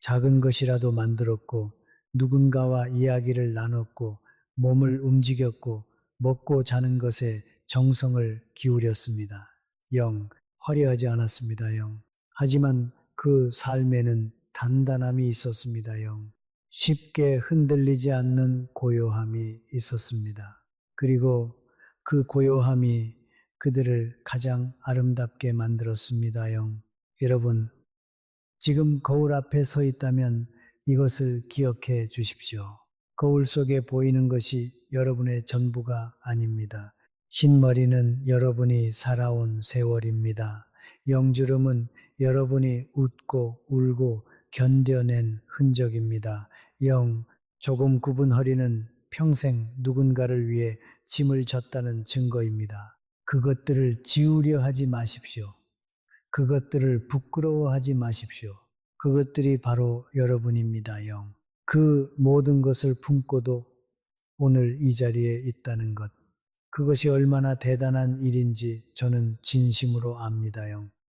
S1: 작은 것이라도 만들었고, 누군가와 이야기를 나눴고, 몸을 움직였고, 먹고 자는 것에 정성을 기울였습니다. 화려하지 않았습니다, 하지만 그 삶에는 단단함이 있었습니다, 쉽게 흔들리지 않는 고요함이 있었습니다. 그리고 그 고요함이 그들을 가장 아름답게 만들었습니다, 여러분, 지금 거울 앞에 서 있다면 이것을 기억해 주십시오. 거울 속에 보이는 것이 여러분의 전부가 아닙니다. 흰머리는 여러분이 살아온 세월입니다. 영주름은 여러분이 웃고 울고 견뎌낸 흔적입니다. 조금 굽은 허리는 평생 누군가를 위해 짐을 졌다는 증거입니다. 그것들을 지우려 하지 마십시오. 그것들을 부끄러워하지 마십시오. 그것들이 바로 여러분입니다, 그 모든 것을 품고도 오늘 이 자리에 있다는 것. 그것이 얼마나 대단한 일인지 저는 진심으로 압니다,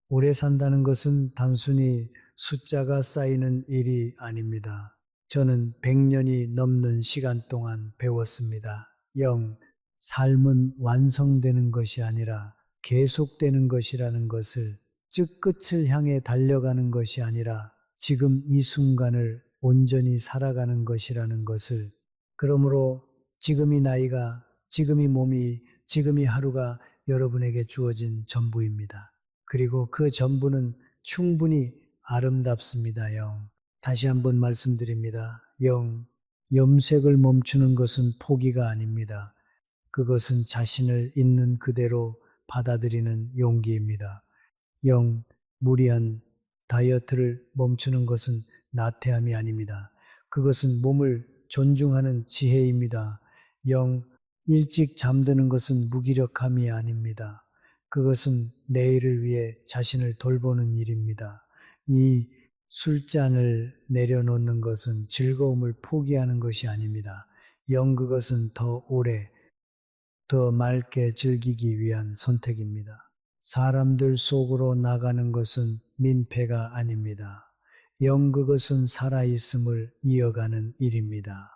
S1: 오래 산다는 것은 단순히 숫자가 쌓이는 일이 아닙니다. 저는 100년이 넘는 시간 동안 배웠습니다. 삶은 완성되는 것이 아니라 계속되는 것이라는 것을, 즉 끝을 향해 달려가는 것이 아니라 지금 이 순간을 온전히 살아가는 것이라는 것을, 그러므로 지금 이 나이가, 지금 이 몸이, 지금 이 하루가 여러분에게 주어진 전부입니다. 그리고 그 전부는 충분히 아름답습니다, 다시 한번 말씀드립니다. 염색을 멈추는 것은 포기가 아닙니다. 그것은 자신을 있는 그대로 받아들이는 용기입니다. 무리한 다이어트를 멈추는 것은 나태함이 아닙니다. 그것은 몸을 존중하는 지혜입니다. 일찍 잠드는 것은 무기력함이 아닙니다. 그것은 내일을 위해 자신을 돌보는 일입니다. 이 술잔을 내려놓는 것은 즐거움을 포기하는 것이 아닙니다. 그것은 더 오래, 더 맑게 즐기기 위한 선택입니다. 사람들 속으로 나가는 것은 민폐가 아닙니다. 그것은 살아있음을 이어가는 일입니다.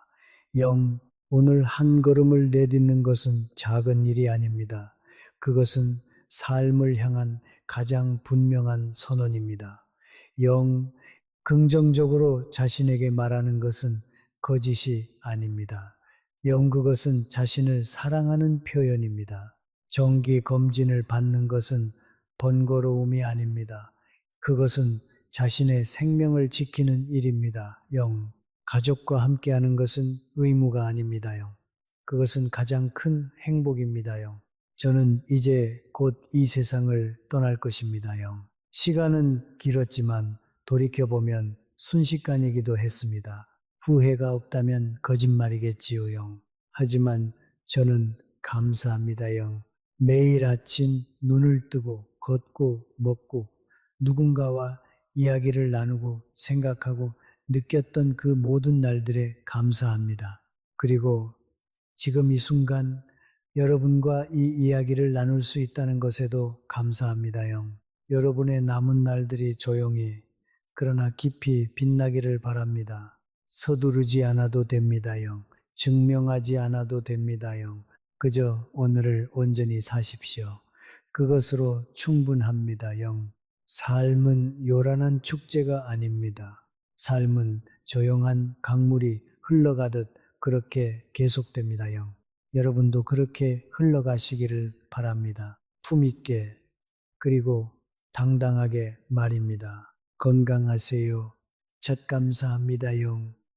S1: 오늘 한 걸음을 내딛는 것은 작은 일이 아닙니다. 그것은 삶을 향한 가장 분명한 선언입니다. 긍정적으로 자신에게 말하는 것은 거짓이 아닙니다. 그것은 자신을 사랑하는 표현입니다. 정기 검진을 받는 것은 번거로움이 아닙니다. 그것은 자신의 생명을 지키는 일입니다. 가족과 함께하는 것은 의무가 아닙니다. 그것은 가장 큰 행복입니다. 저는 이제 곧 이 세상을 떠날 것입니다, 영. 시간은 길었지만 돌이켜보면 순식간이기도 했습니다. 후회가 없다면 거짓말이겠지요, 영. 하지만 저는 감사합니다, 영. 매일 아침 눈을 뜨고 걷고 먹고 누군가와 이야기를 나누고 생각하고 느꼈던 그 모든 날들에 감사합니다. 그리고 지금 이 순간 여러분과 이 이야기를 나눌 수 있다는 것에도 감사합니다, 영. 여러분의 남은 날들이 조용히 그러나 깊이 빛나기를 바랍니다. 서두르지 않아도 됩니다, 영. 증명하지 않아도 됩니다, 영. 그저 오늘을 온전히 사십시오. 그것으로 충분합니다, 영. 삶은 요란한 축제가 아닙니다. 삶은 조용한 강물이 흘러가듯 그렇게 계속됩니다, 영. 여러분도 그렇게 흘러가시기를 바랍니다. 품있게 그리고 당당하게 말입니다. 건강하세요. 첫 감사합니다, 영.